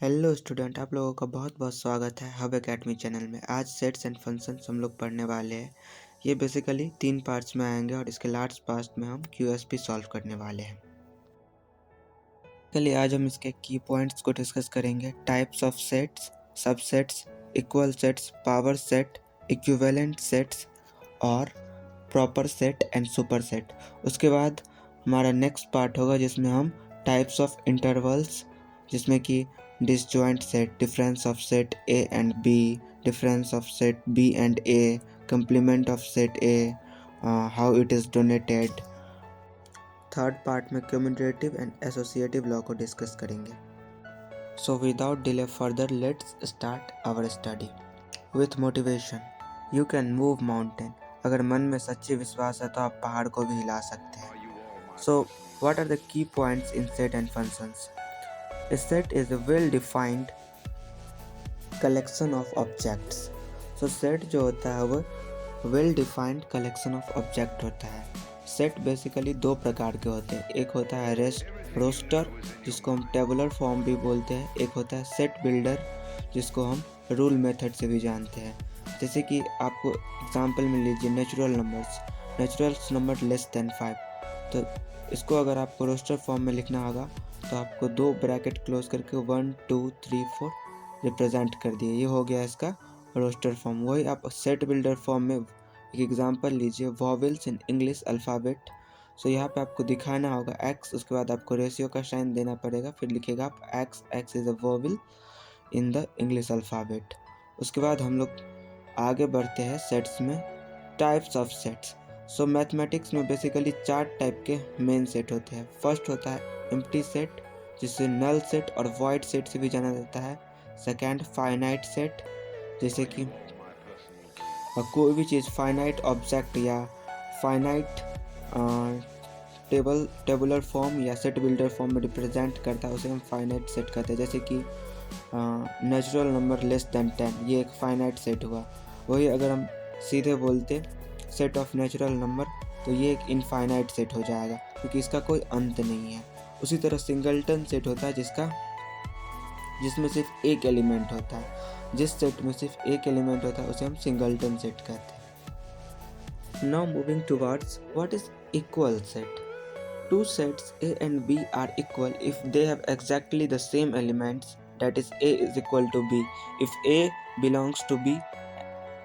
Hello student, आप लोगों का बहुत बहुत स्वागत है हब एकेडमी चैनल में। आज सेट्स एंड फंक्शंस हम लोग पढ़ने वाले हैं। ये बेसिकली 3 पार्ट्स में आएंगे और इसके लास्ट पार्ट में हम क्यूएसपी सॉल्व करने वाले हैं। चलिए आज हम इसके की पॉइंट्स को डिस्कस करेंगे। Types of sets, subsets, equal sets, power set, equivalent sets और proper set and super set. उसके बाद हमारा नेक्स्ट पार्ट होगा जिसमें हम टाइप्स ऑफ इंटरवल्स, जिसमें कि disjoint set, difference of set A and B, difference of set B and A, complement of set A, how it is donated। Third part में commutative and associative law को discuss करेंगे। So without delay further let's start our study with motivation. You can move mountain. अगर मन में सच्ची विश्वास है तो आप पहाड़ को भी हिला सकते हैं। So what are the key points in set and functions? A set is a well-defined collection of objects. So set जो होता है वो well-defined collection of object होता है। सेट बेसिकली दो प्रकार के होते हैं। एक होता है रोस्टर, जिसको हम टेबुलर फॉर्म भी बोलते हैं। एक होता है सेट बिल्डर, जिसको हम रूल मेथड से भी जानते हैं। जैसे कि आपको एग्जांपल में लीजिए नेचुरल नंबर लेस देन 5। तो इसको अगर आपको रोस्टर फॉर्म में लिखना होगा तो आपको 2 ब्रैकेट क्लोज करके 1 2 3 4 रिप्रेजेंट कर दिए। ये हो गया इसका रोस्टर फॉर्म। वही आप सेट बिल्डर फॉर्म में एक एग्जांपल लीजिए, वॉवेल्स इन इंग्लिश अल्फ़ाबेट। सो यहाँ पे आपको दिखाना होगा एक्स, उसके बाद आपको रेशियो का साइन देना पड़ेगा, फिर लिखेगा आप x is a vowel in the English alphabet. उसके बाद हम लोग आगे बढ़ते हैं सेट्स में। Types of sets. So mathematics में बेसिकली 4 टाइप के मेन सेट होते हैं। फर्स्ट होता है एम्प्टी सेट, जिसे नल सेट और वॉइड सेट से भी जाना जाता है। सेकेंड फाइनाइट सेट, जैसे कि कोई भी चीज़ फाइनाइट ऑब्जेक्ट या फाइनाइट टेबुलर फॉर्म या सेट बिल्डर फॉर्म में रिप्रेजेंट करता है, उसे हम फाइनाइट सेट कहते हैं। जैसे कि नेचुरल नंबर लेस देन 10, ये एक फाइनाइट सेट हुआ। वही अगर हम सीधे बोलते सेट ऑफ नेचुरल नंबर तो ये एक इनफाइनाइट सेट हो जाएगा, क्योंकि इसका कोई अंत नहीं है। उसी तरह सिंगलटन सेट होता है जिसमें सिर्फ एक एलिमेंट होता है। जिस सेट में सिर्फ एक एलिमेंट होता है उसे हम सिंगलटन सेट कहते हैं। Now moving towards what is equal set. Two sets A and B are equal if they have exactly the same elements, that is A is equal to B if A belongs to B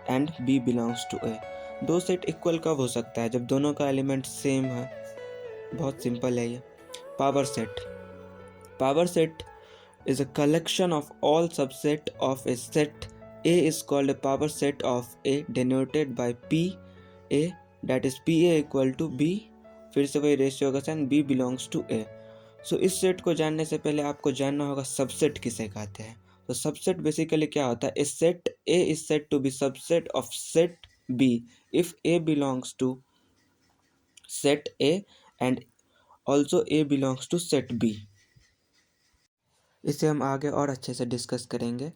and B belongs to A। दो set equal कब हो सकता है? जब दोनों का element same है। बहुत सिंपल है ये। Power set is a collection of all subset of a set A is called a power set of A denoted by PA, that is PA equal to B, फिर से वही ratio का sign B belongs to A। So इस set को जानने से पहले आपको जानना होगा सबसेट किसे कहते हैं। तो सबसेट बेसिकली क्या होता है? ए set A is said to be subset of set B if A belongs to set A and also A belongs to set B। इसे हम आगे और अच्छे से डिस्कस करेंगे।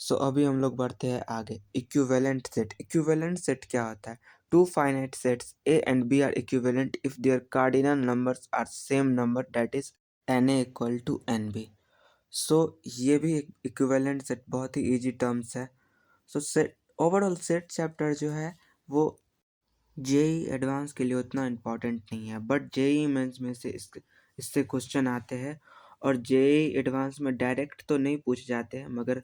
सो अभी हम लोग बढ़ते हैं आगे। इक्विवेलेंट सेट क्या होता है? Two finite sets A and B are equivalent if their cardinal numbers are same number, that is N A equal to N B. So ये भी एक इक्विवेलेंट सेट बहुत ही ईजी टर्म्स है। सो सेट ओवरऑल सेट चैप्टर जो है वो JEE advance के लिए उतना इम्पॉर्टेंट नहीं है, बट जेई मेंस में से इससे क्वेश्चन आते हैं। और जेई एडवांस में डायरेक्ट तो नहीं पूछ जाते हैं, मगर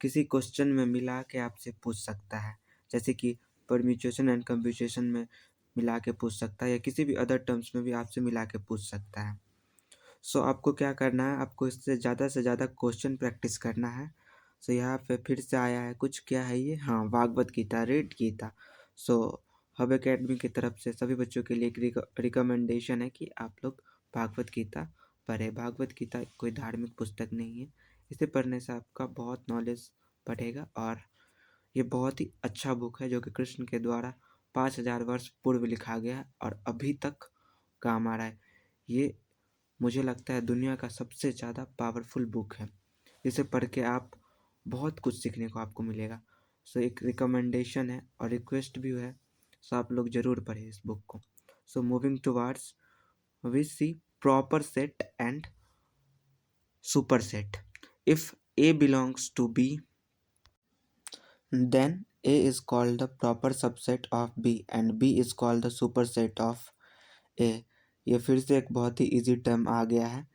किसी क्वेश्चन में मिला के आपसे पूछ सकता है। जैसे कि परम्यूटेशन एंड कंप्यूटेशन में मिला के पूछ सकता है, या किसी भी अदर टर्म्स में भी आपसे मिला के पूछ सकता है। सो आपको क्या करना है? आपको इससे ज़्यादा से ज़्यादा क्वेश्चन प्रैक्टिस करना है। सो यहाँ पे फिर से आया है कुछ, क्या है ये? हाँ, भागवत गीता, रीड गीता। सो हब एकेडमी की तरफ से सभी बच्चों के लिए एक रिकमेंडेशन है कि आप लोग भागवत गीता पढ़ें। भागवत गीता कोई धार्मिक पुस्तक नहीं है। इसे पढ़ने से आपका बहुत नॉलेज बढ़ेगा और ये बहुत ही अच्छा बुक है जो कि कृष्ण के द्वारा 5000 वर्ष पूर्व लिखा गया है और अभी तक काम आ रहा है। ये मुझे लगता है दुनिया का सबसे ज़्यादा पावरफुल बुक है। इसे पढ़ के आप बहुत कुछ सीखने को आपको मिलेगा। सो एक रिकमेंडेशन है और रिक्वेस्ट भी है। सो आप लोग ज़रूर पढ़ें इस बुक को। So moving towards we see proper set and super set. If A belongs to B, then A is called the proper subset of B and B is called the superset of A। ये फिर से एक बहुत ही easy term आ गया है।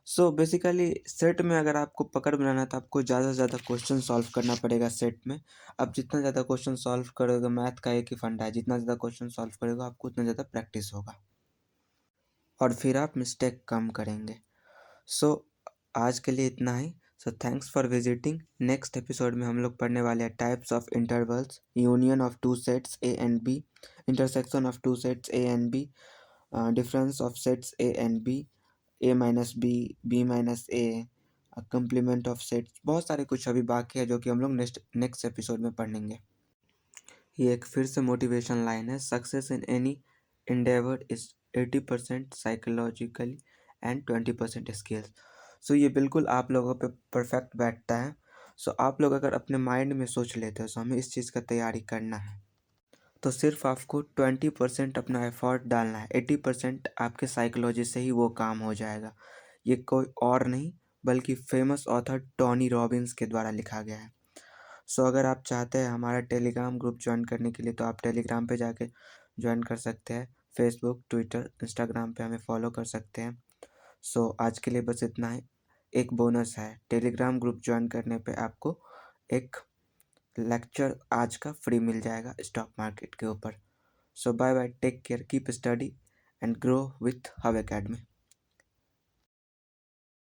So basically set में अगर आपको पकड़ बनाना है तो आपको ज़्यादा से ज़्यादा क्वेश्चन सॉल्व करना पड़ेगा सेट में। अब जितना ज़्यादा क्वेश्चन सॉल्व करोगे, मैथ का एक ही फंडा है, जितना ज़्यादा क्वेश्चन सॉल्व करोगे आपको उतना ज़्यादा प्रैक्टिस होगा और फिर आप मिस्टेक कम करेंगे। सो आज के लिए इतना ही। So thanks for visiting. Next episode में हम लोग पढ़ने वाले हैं types of intervals, union of two sets A and B, intersection of two sets A and B, difference of sets A and B, A minus B, B minus A, complement of sets. बहुत सारे कुछ अभी बाकी है जो कि हम लोग नेक्स्ट एपिसोड में पढ़ेंगे। ये एक फिर से मोटिवेशन लाइन है, success in any endeavor is 80% psychologically and 20% skills. So ये बिल्कुल आप लोगों पे परफेक्ट बैठता है। सो आप लोग अगर अपने माइंड में सोच लेते हो सो हमें इस चीज़ का तैयारी करना है तो सिर्फ आपको 20% अपना एफर्ट डालना है, 80% आपके साइकोलॉजी से ही वो काम हो जाएगा। ये कोई और नहीं बल्कि फेमस ऑथर टॉनी रॉबिन्स के द्वारा लिखा गया है। सो अगर आप चाहते हैं हमारा टेलीग्राम ग्रुप ज्वाइन करने के लिए तो आप टेलीग्राम पे जाके ज्वाइन कर सकते हैं। फेसबुक, ट्विटर, इंस्टाग्राम पे हमें फॉलो कर सकते हैं। सो आज के लिए बस इतना ही। एक बोनस है, टेलीग्राम ग्रुप ज्वाइन करने पे आपको एक लेक्चर आज का फ्री मिल जाएगा स्टॉक मार्केट के ऊपर। So bye bye, take care, keep study and grow with hub academy.